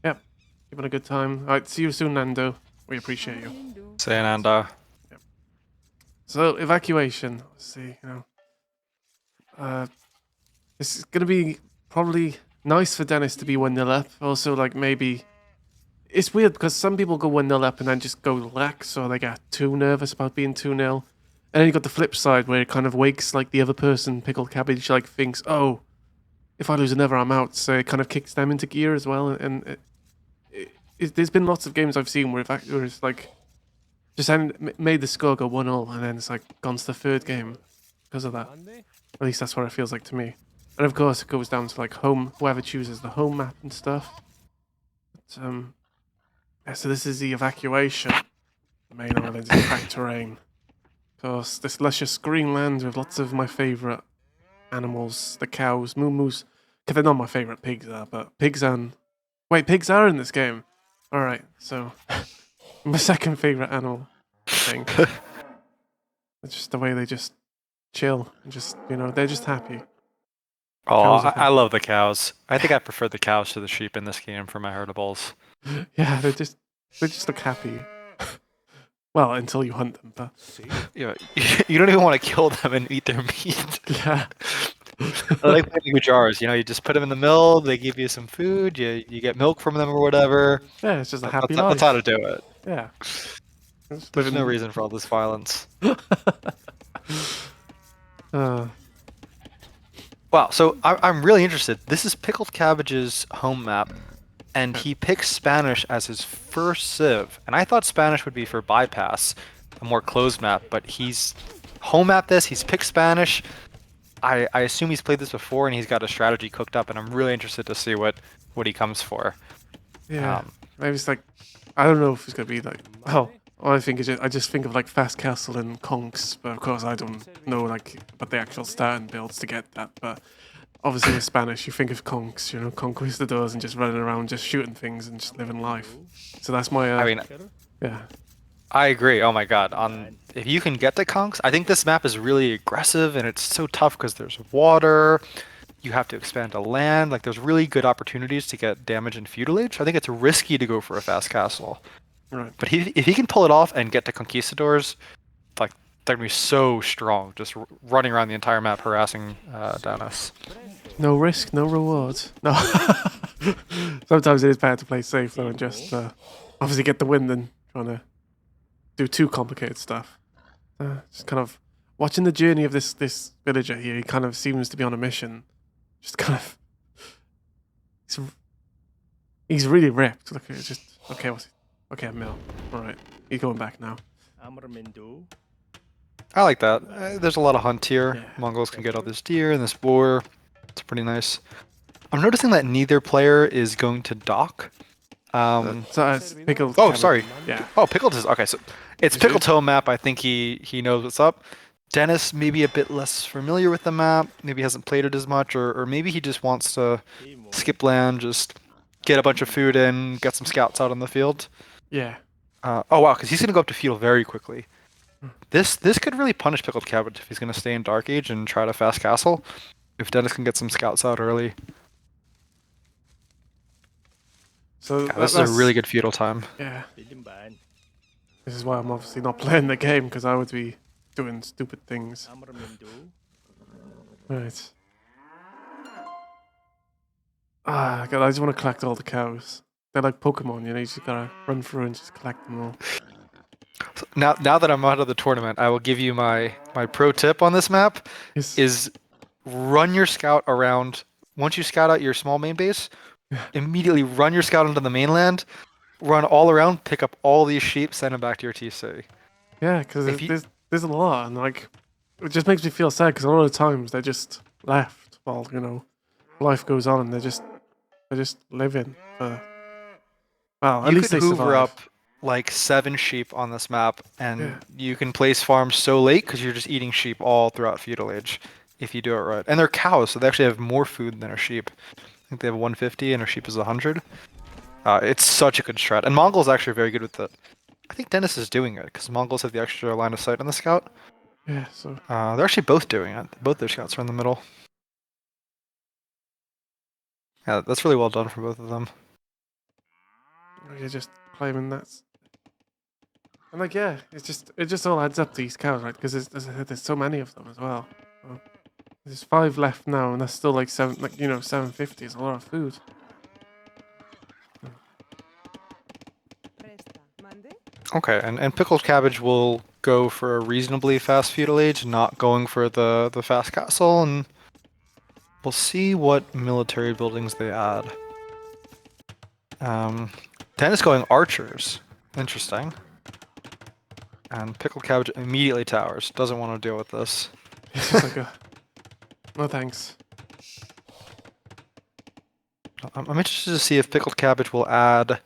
Yep, having a good time. All right, see you soon, Nando. We appreciate you. See you, Nando. Yep. So evacuation. Let's see. You know, this is gonna be probably nice for Dennis to be 1-0 up. Also, like maybe it's weird because some people go 1-0 up and then just go lax, or they get too nervous about being 2-0. And then you got the flip side where it kind of wakes like the other person, PickledCabbage, like thinks, oh, if I lose another, I'm out. So it kind of kicks them into gear as well. And there's been lots of games I've seen where it's like just made the score go 1-0 and then it's like gone to the third game because of that. At least that's what it feels like to me. And of course, it goes down to like whoever chooses the home map and stuff. But, yeah, so this is the evacuation. The main island is cracked terrain. Of course, this luscious green land with lots of my favourite animals, the cows, moo-moos. Because they're not my favourite pigs are, but pigs are in this game. Alright, so my second favourite animal, I think. It's just the way they just chill and just, they're just happy. Oh, Cows are I love the cows. I think I prefer the cows to the sheep in this game for my herdables. Yeah, they just look happy. Well, until you hunt them, but You don't even want to kill them and eat their meat. yeah. I like playing jars. You just put them in the mill. They give you some food. You get milk from them or whatever. Yeah, it's just a happy life. That's how to do it. Yeah. There's no reason for all this violence. Wow, so I'm really interested. This is Pickled Cabbage's home map, and he picks Spanish as his first civ. And I thought Spanish would be for bypass, a more closed map, but he's home mapped this. He's picked Spanish. I assume he's played this before and he's got a strategy cooked up, and I'm really interested to see what he comes for. Yeah. Maybe it's like, I don't know if it's gonna be like, all I think is I just think of like Fast Castle and Conks, but of course I don't know like about the actual starting builds to get that. But obviously with Spanish, you think of Conks, conquistadors and just running around, just shooting things and just living life. So that's my. I mean, yeah. I agree. Oh my god. If you can get to Conks, I think this map is really aggressive and it's so tough because there's water. You have to expand to land. Like there's really good opportunities to get damage in feudal age. I think it's risky to go for a fast castle. Right. But if he can pull it off and get to conquistadors, like they're gonna be so strong, just running around the entire map harassing Dennis. No risk, no reward. No. Sometimes it is better to play safe though and just obviously get the win than trying to do too complicated stuff. Just kind of watching the journey of this villager here. He kind of seems to be on a mission. Just kind of, he's really ripped. Look, it's just okay. Okay, Mill. All right, he's going back now. I like that. There's a lot of hunt here. Yeah. Mongols can get all this deer and this boar. It's pretty nice. I'm noticing that neither player is going to dock. So it's Pickled. Oh, Cabbage. sorry. Yeah. Oh, Pickled is okay. So it's Pickled home map. I think he knows what's up. Dennis maybe a bit less familiar with the map. Maybe hasn't played it as much, or maybe he just wants to skip land, just get a bunch of food in, get some scouts out on the field. Yeah. Oh wow, because he's gonna go up to feudal very quickly. This could really punish Pickled Cabbage if he's gonna stay in Dark Age and try to fast castle. If Dennis can get some scouts out early. So This is a really good feudal time. Yeah. This is why I'm obviously not playing the game because I would be doing stupid things. Right. God, I just want to collect all the cows. They're like Pokemon, you just gotta run through and just collect them all. So now that I'm out of the tournament, I will give you my pro tip on this map. Yes. Is run your scout around. Once you scout out your small main base, immediately run your scout onto the mainland, run all around, pick up all these sheep, send them back to your TC. Yeah, because there's a lot, and like it just makes me feel sad because a lot of times they're just left while life goes on, and they're just living. Well, at least they could hoover survive. up like 7 sheep on this map, and you can place farms so late because you're just eating sheep all throughout feudal age if you do it right. And they're cows, so they actually have more food than a sheep. I think they have 150 and a sheep is 100. It's such a good strat. And Mongols actually are very good with it. I think Dennis is doing it because Mongols have the extra line of sight on the scout. Yeah, so They're actually both doing it. Both their scouts are in the middle. Yeah, that's really well done for both of them. you're just claiming that's. And like it just all adds up to these cows, right? Because there's so many of them as well. So, there's 5 left now, and that's still like 750 is a lot of food. Okay, and Pickled Cabbage will go for a reasonably fast feudal age, not going for the fast castle, and we'll see what military buildings they add. Dennis going archers. Interesting. And PickledCabbage immediately towers. Doesn't want to deal with this. It's just like a... No thanks. I'm interested to see if PickledCabbage will add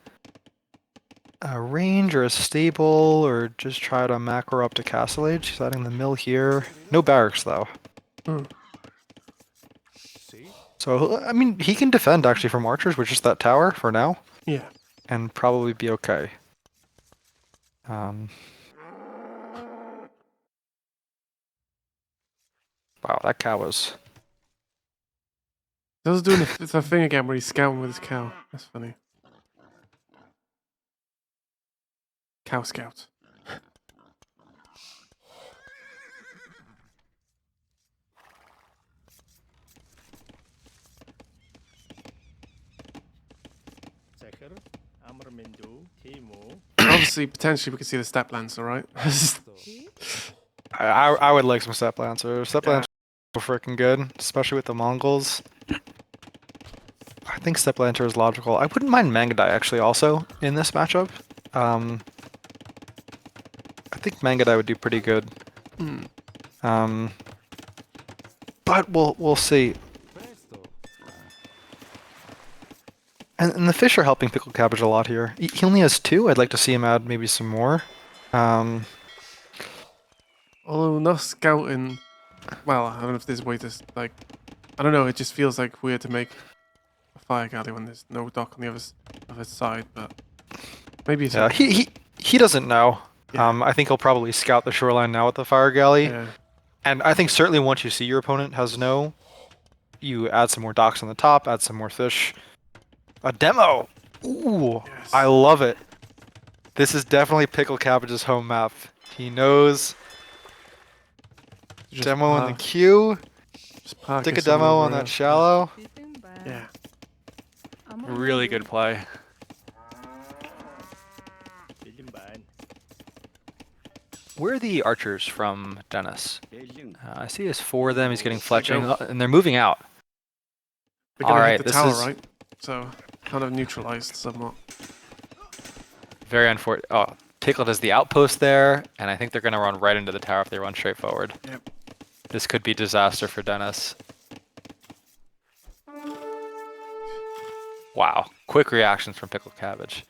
a range or a stable or just try to macro up to Castle Age. He's adding the mill here. No barracks though. Hmm. So, I mean, he can defend actually from archers with just that tower for now. Yeah. And probably be okay. Wow, that cow was... He was doing the thing again where he's scouting with his cow. That's funny. Cow scout. Obviously, potentially, we could see the step lancer, right? I would like some step lancers. Step lancers are freaking good, especially with the Mongols. I think step lancer is logical. I wouldn't mind Mangadai actually also in this matchup. I think Mangadai would do pretty good. But we'll see. And the fish are helping PickledCabbage a lot here. He only has 2. I'd like to see him add maybe some more. Although not scouting, well, I don't know if there's a way to like, I don't know. It just feels like weird to make a fire galley when there's no dock on the other side. But maybe it's he doesn't know. Yeah. I think he'll probably scout the shoreline now with the fire galley. Yeah. And I think certainly once you see your opponent has no, you add some more docks on the top, add some more fish. A demo! Ooh, Yes. I love it. This is definitely PickledCabbage's home map. He knows. Just Demo in the park- queue. just park Stick a it somewhere demo on where- that shallow. Yeah. Really good play. Where are the archers from Dennis? I see there's 4 of them. He's getting fletching, and they're moving out. They're gonna Alright, hit the this tower, is- right? So kind of neutralized somewhat. Very unfortunate. Oh, Pickled has the outpost there, and I think they're going to run right into the tower if they run straight forward. Yep. This could be disaster for Dennis. Wow, quick reactions from PickledCabbage.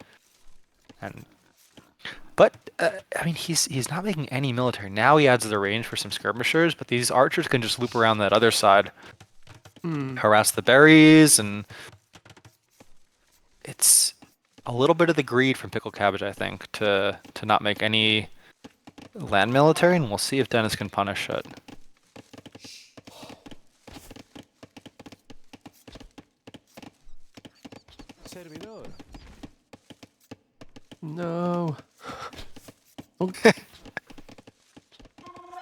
But I mean, he's not making any military. Now he adds the range for some skirmishers, but these archers can just loop around that other side, harass the berries, and it's a little bit of the greed from PickledCabbage, I think, to not make any land military, and we'll see if Dennis can punish it. No.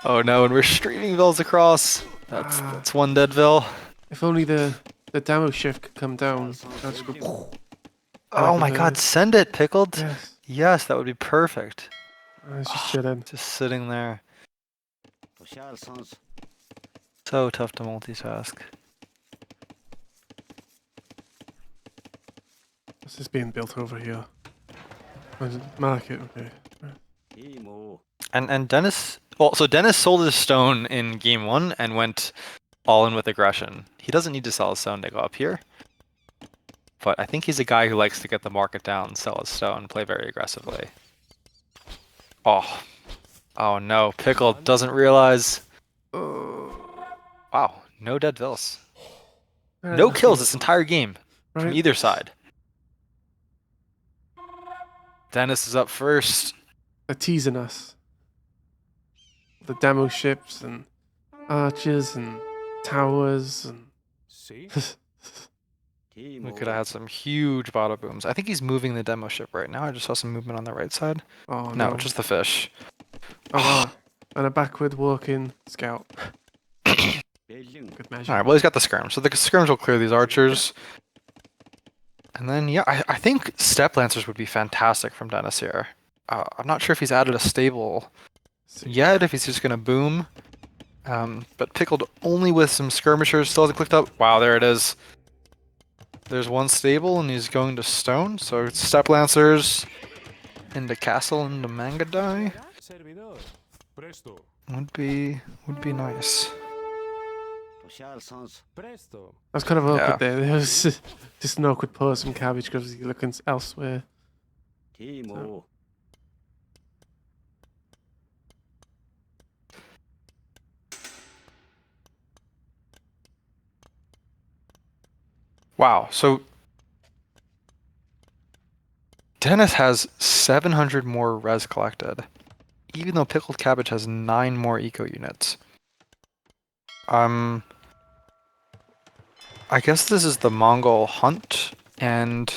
Oh no, and we're streaming vills across. That's one dead vill. If only the demo shift could come down. I'll just go, Oh like my the- god, send it, Pickled. yes. Yes, that would be perfect. It's just chilling. Just sitting there. So tough to multitask. This is being built over here. Market, okay. And Dennis, well, so Dennis sold his stone in game 1 and went all in with aggression. He doesn't need to sell his stone to go up here. But I think he's a guy who likes to get the market down, sell his stone, play very aggressively. Oh. Oh no, Pickled doesn't realize. Wow, no dead vills. No kills this entire game from either side. Dennis is up first. They're teasing us. The demo ships and archers and towers and We could have had some huge bottle booms. I think he's moving the demo ship right now. I just saw some movement on the right side. oh No, no, just the fish. oh, wow. And a backward walking scout. Good measure. Alright, well he's got the skirms. So the skirms will clear these archers. And then, yeah, I think step lancers would be fantastic from Dennis here. I'm not sure if he's added a stable yet, if he's just going to boom. But Pickled only with some skirmishers, still hasn't clicked up. Wow, there it is. There's one stable and he's going to stone, so it's Step Lancers into castle into Mangadai Servidor. Presto. would be nice. Presto. I was kind of awkward Yeah. there. There was just an awkward pause from Cabbage because he's looking elsewhere. Wow, so Dennis has 700 more res collected, even though Pickled Cabbage has 9 more eco units. I guess this is the Mongol hunt, and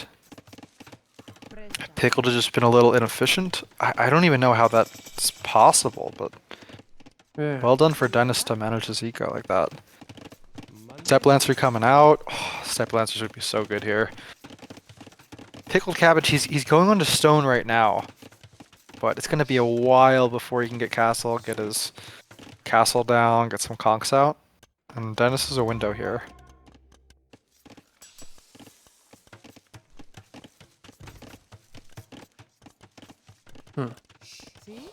Pickled has just been a little inefficient. I don't even know how that's possible, but Yeah. well done for Dennis to manage his eco like that. Step Lancer coming out. Oh, Step Lancers would be so good here. Pickled Cabbage, he's going on to stone right now, but it's going to be a while before he can get castle, get his castle down, get some conks out. And Dennis is a window here. See?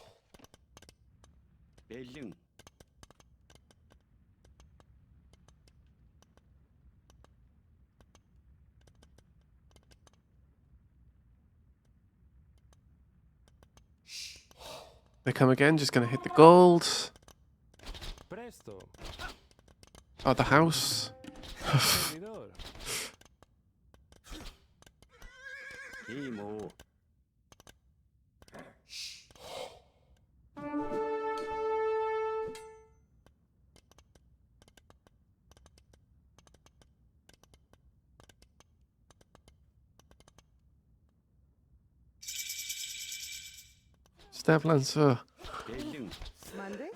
They come again, just gonna hit the gold. Presto. Oh, the house. Servidor. Step Lancer. Monday?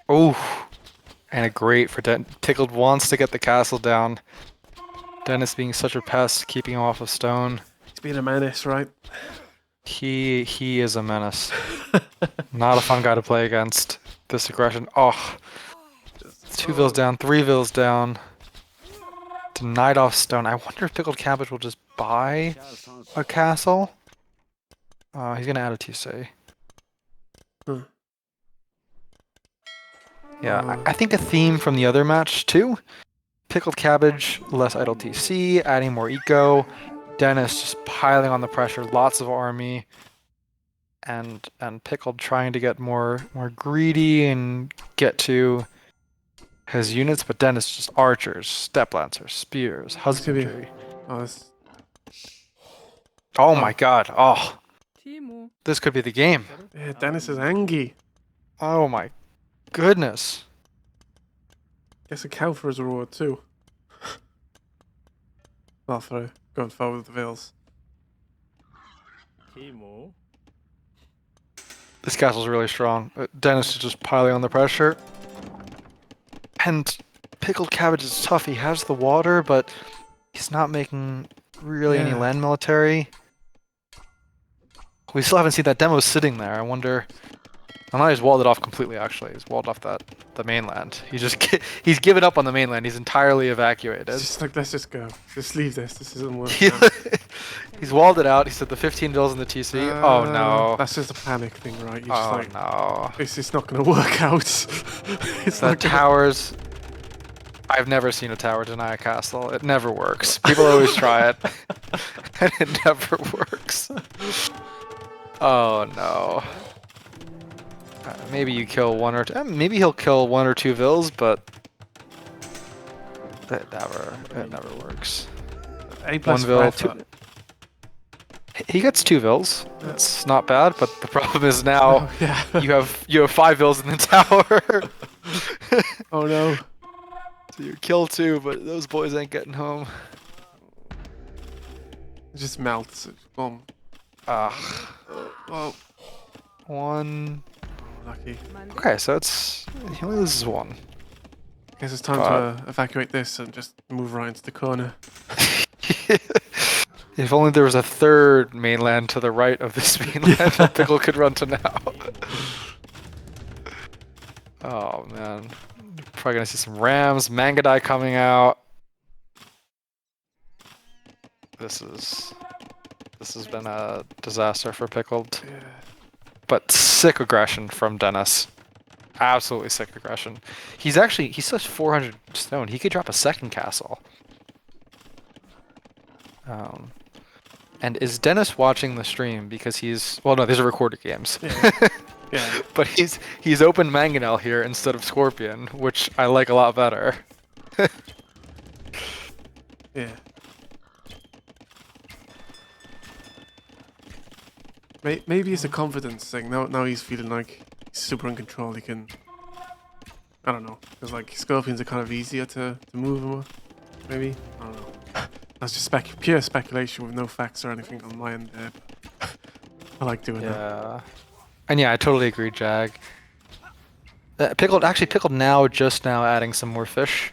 Oh, and a great for Pickled wants to get the castle down. Dennis being such a pest, keeping him off of stone. He's been a menace, right? He is a menace. Not a fun guy to play against. This aggression. Oh, 2 vills down, 3 vills down. Denied off stone. I wonder if Pickled Cabbage will just buy a castle. He's gonna add a TC. Hmm. Yeah, I think a theme from the other match too. Pickled Cabbage, less idle TC, adding more eco. Dennis just piling on the pressure, lots of army. And Pickled trying to get more greedy and get to his units, but Dennis just archers, step lancers, spears, husbandry. Oh, this... Oh my god. Oh, Timo. this could be the game. Yeah, Dennis is angry. Oh my goodness. Gets a cow for his reward too. Well, for going forward with the Vales. Timo. This castle's really strong. Dennis is just piling on the pressure. And Pickled Cabbage is tough. He has the water, but he's not making really any Yeah. land military. We still haven't seen that demo sitting there. I wonder. I'm not. He's walled it off completely. Actually, he's walled off the mainland. He's given up on the mainland. He's entirely evacuated. It's just like, let's just go. Just leave this. This isn't working out. He's walled it out. He said the 15 bills in the TC. Oh no. That's just a panic thing, right? You're Oh just like, no. it's not going to work out. It's The not gonna... towers. I've never seen a tower deny a castle. It never works. People always try it, and it never works. Oh no. Maybe you kill one or two. Maybe he'll kill 1 or 2 vills, but it never works. A+ 1 vill, for 2. He gets 2 vills. That's not bad, but the problem is now Oh, yeah. you have 5 vills in the tower. Oh no. So you kill 2, but those boys ain't getting home. It just melts. Boom. Ah, Oh, 1. lucky. Monday. Okay, so it's he only loses 1. Guess it's time to evacuate this and just move right into the corner. If only there was a 3rd mainland to the right of this mainland that Pickle could run to now. Oh man, probably gonna see some Rams, Mangadai coming out. This has been a disaster for Pickled. Yeah. But sick aggression from Dennis. Absolutely sick aggression. He still has 400 stone. He could drop a second castle. And is Dennis watching the stream? Because well, no, these are recorded games. Yeah. Yeah. But he's opened Mangonel here instead of Scorpion, which I like a lot better. Yeah. Maybe it's a confidence thing. Now he's feeling like he's super in control. He can. I don't know. Because like scorpions are kind of easier to move him. Maybe. I don't know. That's just pure speculation with no facts or anything on my end there. I like doing that. Yeah. And yeah, I totally agree, Jag. Pickled just now adding some more fish.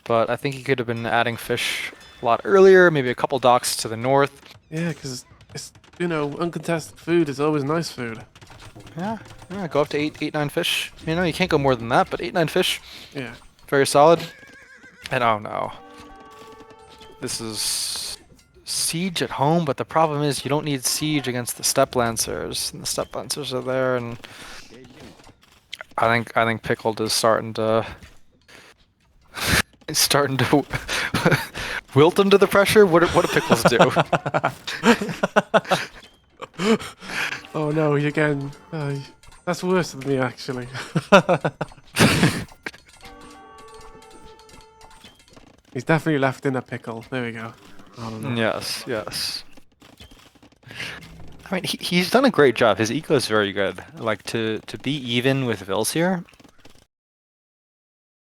But I think he could have been adding fish a lot earlier, maybe a couple docks to the north. Yeah, because it's, uncontested food is always nice food. Yeah, go up to 8, 9 fish. You can't go more than that, but 8, 9 fish. Yeah. Very solid. And oh no. This is siege at home, but the problem is you don't need siege against the Steppe Lancers. And the Steppe Lancers are there, and I think Pickled is starting to wilt under the pressure. What do Pickles do? Oh no, again. That's worse than me, actually. He's definitely left in a pickle. There we go. I don't know. Yes. I mean, he's done a great job. His eco is very good. Like, to be even with Vils here.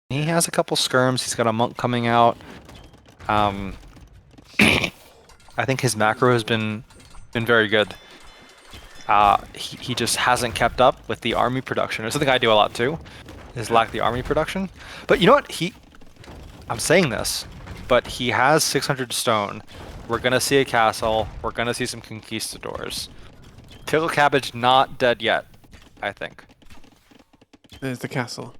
He has a couple skirms. He's got a monk coming out. I think his macro has been very good. He just hasn't kept up with the army production. It's something I do a lot too, is lack the army production. But you know what? I'm saying this, but he has 600 stone. We're gonna see a castle. We're gonna see some conquistadors. PickledCabbage not dead yet, I think. There's the castle.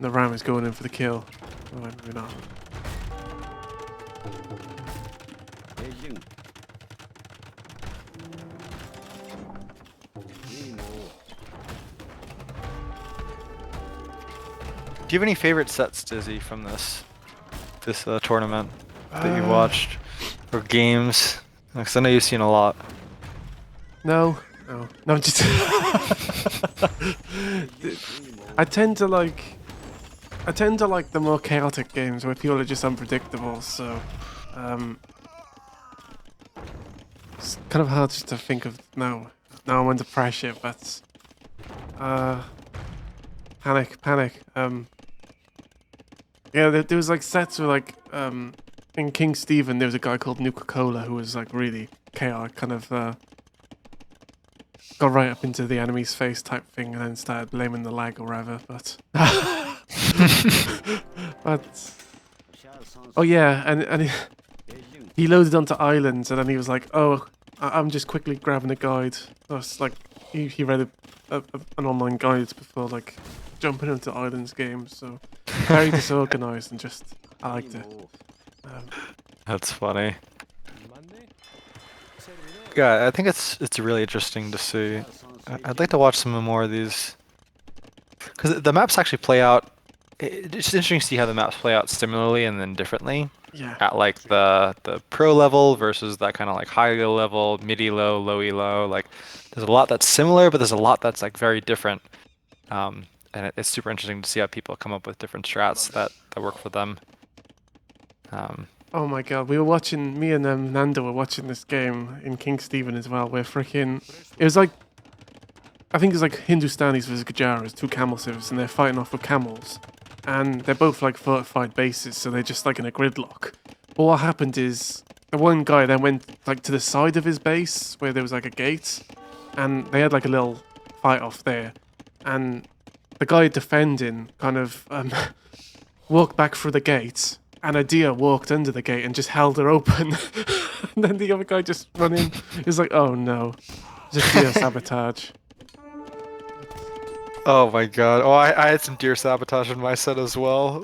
The ram is going in for the kill. Oh, maybe not. Do you have any favorite sets, Dizzy, from this tournament that you watched, or games? Because I know you've seen a lot. No, just. I tend to like the more chaotic games where people are just unpredictable. So, it's kind of hard just to think of now. Now I'm under pressure, but panic. Yeah, there was like sets where like in King Stephen there was a guy called Nuka-Cola who was like really chaotic, kind of got right up into the enemy's face type thing and then started blaming the lag or whatever, but oh yeah, and he loaded onto islands and then he was like, oh, I'm just quickly grabbing a guide. So it's like he read an online guide before like jumping into islands games, so very disorganized and just I liked it. That's funny. Yeah, I think it's really interesting to see. I'd like to watch some more of these, because the maps actually play out. It's just interesting to see how the maps play out similarly and then differently. Yeah. At like the pro level versus that kind of like high level, midi low, lowy low. Like there's a lot that's similar, but there's a lot that's like very different. And it's super interesting to see how people come up with different strats that work for them. Oh my god, we were watching, me and Nando were watching this game in King Stephen as well, where freaking, it was like, I think it was like Hindustanis versus Gujaras, 2 camel civs, and they're fighting off with camels. And they're both like fortified bases, so they're just like in a gridlock. But what happened is, the one guy then went like to the side of his base, where there was like a gate, and they had like a little fight off there. And the guy defending kind of walked back through the gate, and a deer walked under the gate and just held her open. And then the other guy just ran in. He was like, oh no. Just deer sabotage. Oh my god. Oh, I had some deer sabotage in my set as well.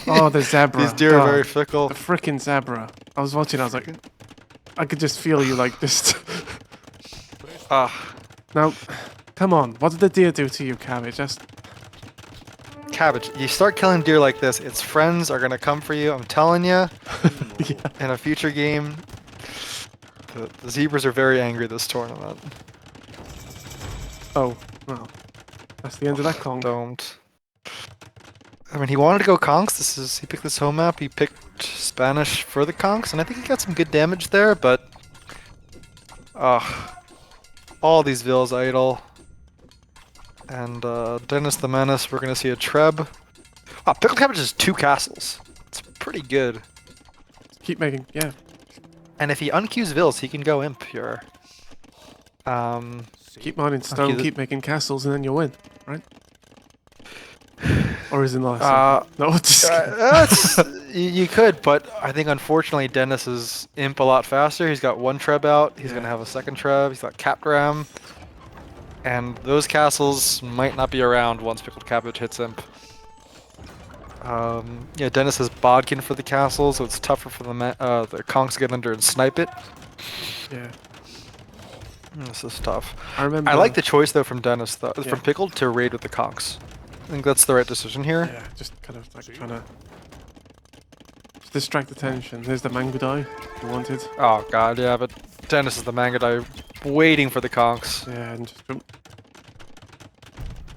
Oh, the zebra. These deer are very God, fickle. the freaking zebra. I was watching. I was like, I could just feel you like just. Ah, Now, come on. What did the deer do to you, Cabbage? Just. Cabbage. You start killing deer like this, its friends are gonna come for you. I'm telling you. In a future game, the zebras are very angry this tournament. Oh, well, that's the end of that conk. Don't. I mean, he wanted to go conks. He picked this home map. He picked Spanish for the conks, and I think he got some good damage there. But, all these vills idle. And DennisTheMenace, we're gonna see a Treb. Wow, PickledCabbage has 2 castles. It's pretty good. Keep making, yeah. And if he unqueues vills, he can go imp here. Keep mining stone, Okay, keep making castles, and then you'll win, right? Or is it not? No, just you could, but I think unfortunately Dennis is imp a lot faster. He's got 1 Treb out. He's gonna have a 2nd Treb. He's got Capped Ram. And those castles might not be around once PickledCabbage hits imp. Yeah, Dennis has Bodkin for the castle, so it's tougher for the conks to get under and snipe it. yeah. This is tough. I remember. I like the choice though from Dennis, though, Yeah. from Pickled to raid with the conks. I think that's the right decision here. Yeah, just kind of like trying to distract attention. There's the mango die you wanted. Oh god, yeah, but Dennis is the manga guy waiting for the conks. Yeah, and just.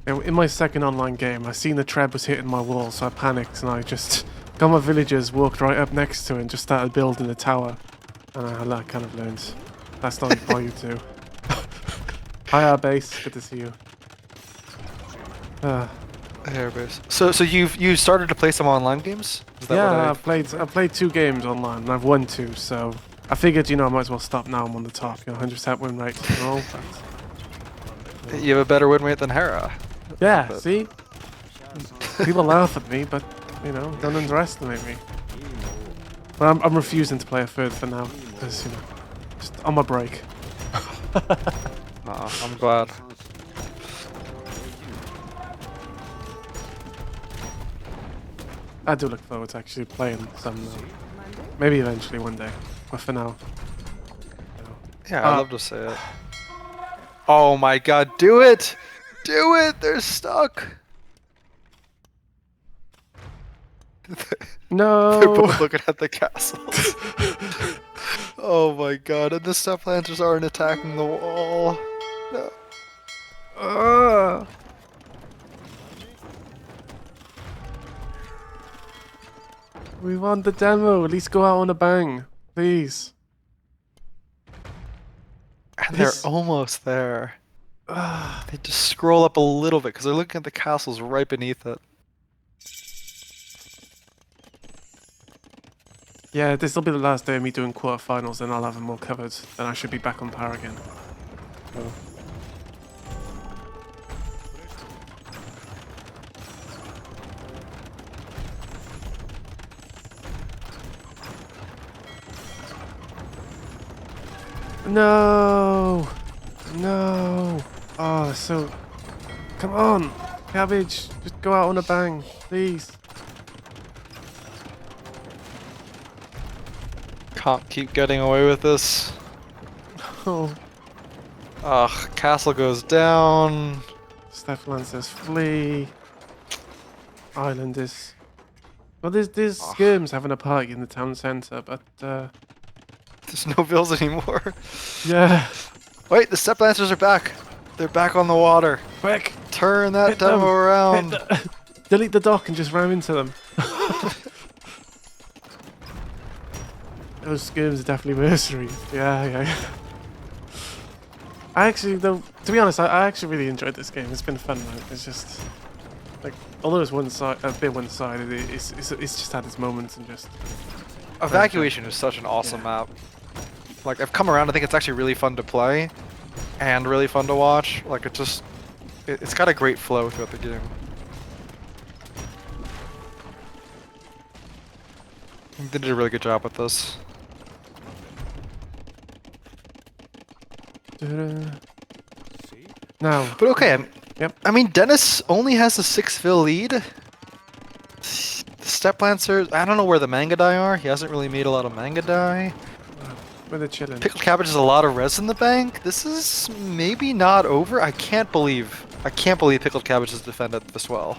In my second online game, I seen the Treb was hitting my wall, so I panicked and I just got my villagers, walked right up next to it, and just started building a tower. And I kind of learned that's not how you do. Hi, our base. Good to see you. Airbase. So you started to play some online games? Is that Yeah, what I played 2 games online, and I've won 2. So I figured, I might as well stop now. I'm on the top. 100% win rate and all. You have a better win rate than Hera. Yeah, But- see? People laugh at me, but, don't underestimate me. But I'm refusing to play a third for now, because, just on my break. I'm glad. I do look forward to actually playing some, maybe eventually one day, but for now. Yeah, I'd love to say it. Oh my god, do it! Do it! They're stuck! No! They're both looking at the castles. Oh my god, and the step lancers aren't attacking the wall. No. We want the demo. At least go out on a bang, please. And they're almost there. They just scroll up a little bit because they're looking at the castles right beneath it. Yeah, this will be the last day of me doing quarterfinals, and I'll have them all covered. Then I should be back on par again. So. No! No! Oh, so... Come on! Cabbage! Just go out on a bang, please. Can't keep getting away with this. Oh. Ugh, castle goes down. Stefan says flee. Island is... Well, there's skirms having a party in the town centre, but There's no bills anymore. yeah. Wait, the step lancers are back. They're back on the water. Quick! Turn that Hit them. demo around. Delete the dock and just ram into them. Those skirms are definitely mercenaries. Yeah. I actually, though, to be honest, I actually really enjoyed this game. It's been fun, man. It's just, like, although it's a bit one-sided, it's just had its moments and just... Evacuation is such an awesome map. Like, I've come around, I think it's actually really fun to play. And really fun to watch. Like, it's got a great flow throughout the game. They did a really good job with this. Now, But okay, I mean, Dennis only has a 6-fill lead. The Step Lancer, I don't know where the manga die are. He hasn't really made a lot of manga die. Where they're chilling. Pickled Cabbage has a lot of res in the bank. This is maybe not over. I can't believe Pickled Cabbage has defended this well.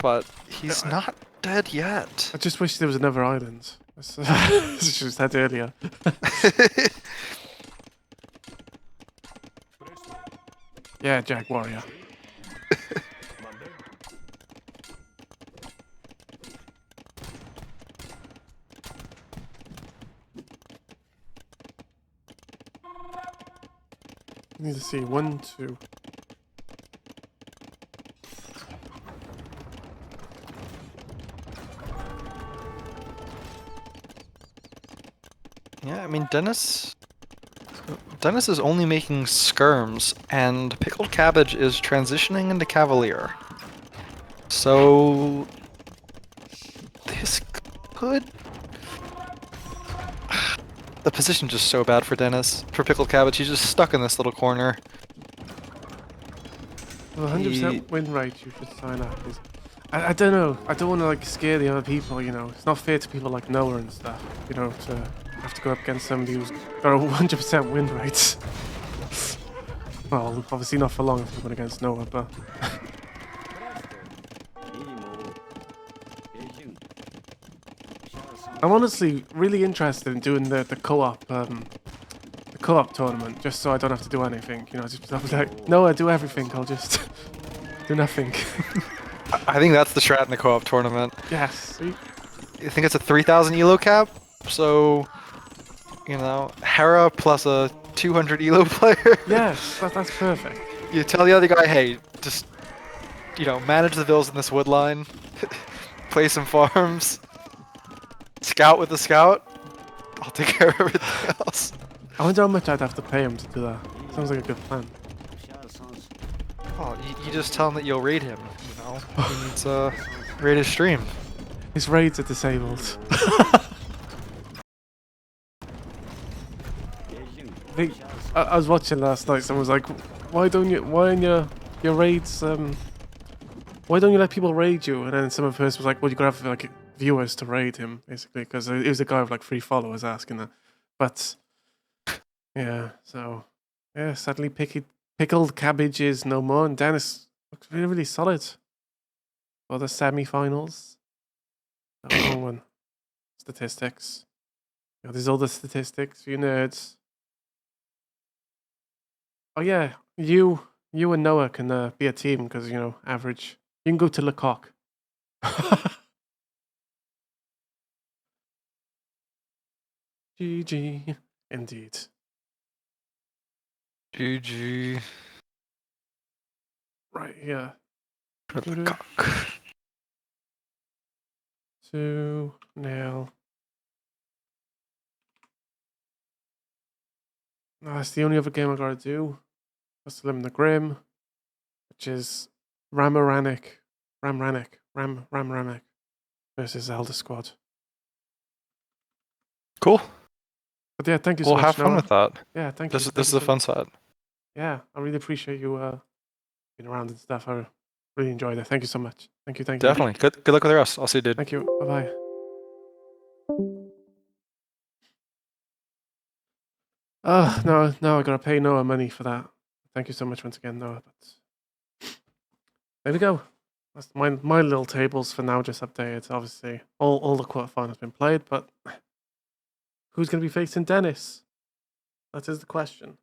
But he's not dead yet. I just wish there was another island. As I just said earlier. Yeah, Jack Warrior. Need to see 1, 2. Yeah, I mean, Dennis is only making skirms, and Pickled Cabbage is transitioning into Cavalier. So this could. The position's just so bad for Dennis. For Pickled Cabbage, he's just stuck in this little corner. Well, 100% win rate, you should sign up. I don't know. I don't want to like scare the other people, you know. It's not fair to people like Noah and stuff, you know, to have to go up against somebody who's got a 100% win rate. Well, obviously not for long if you're going against Noah, but... I'm honestly really interested in doing the co-op tournament, just so I don't have to do anything, you know. Just I was like, no, I do everything. I'll just do nothing. I think that's the strat in the co-op tournament. Yes. See? I think it's a 3,000 elo cap, so you know, Hera plus a 200 elo player. Yes, that's perfect. You tell the other guy, hey, just you know, manage the vills in this wood line, play some farms, scout with the scout. I'll take care of everything else. I wonder how much I'd have to pay him to do that. Sounds like a good plan. Oh, you just tell him that you'll raid him, you know? He needs raid his stream. His raids are disabled. I was watching last night, someone was like, why in your raids, why don't you let people raid you? And then some of person was like, well, you gotta have like viewers to raid him, basically, because it was a guy with like 3 followers asking that. But, yeah, so, yeah, sadly Pickled Cabbage is no more, and Dennis looks really, really solid for the semi-finals. Oh, wrong one. Statistics. You know, there's all the statistics for you nerds. Oh yeah, you and Noah can be a team because, you know, average. You can go to Lecoq. GG, indeed. GG. Right here. Cock. 2-0. No, that's the only other game I gotta do. That's Selim the Grim, which is Ramranek versus Elder Squad. Cool. But yeah, thank you so We'll much. have fun Noah. with that. Yeah, thank you. This is a fun side. Yeah, I really appreciate you being around and stuff. I really enjoyed it. Thank you so much. Thank you. Definitely. Good luck with the rest. I'll see you, dude. Thank you. Bye bye. No, I gotta pay Noah money for that. Thank you so much once again, Noah. But there we go. That's my little tables for now. Just updated. Obviously, all the quarterfinals have been played, but who's gonna be facing Dennis? That is the question.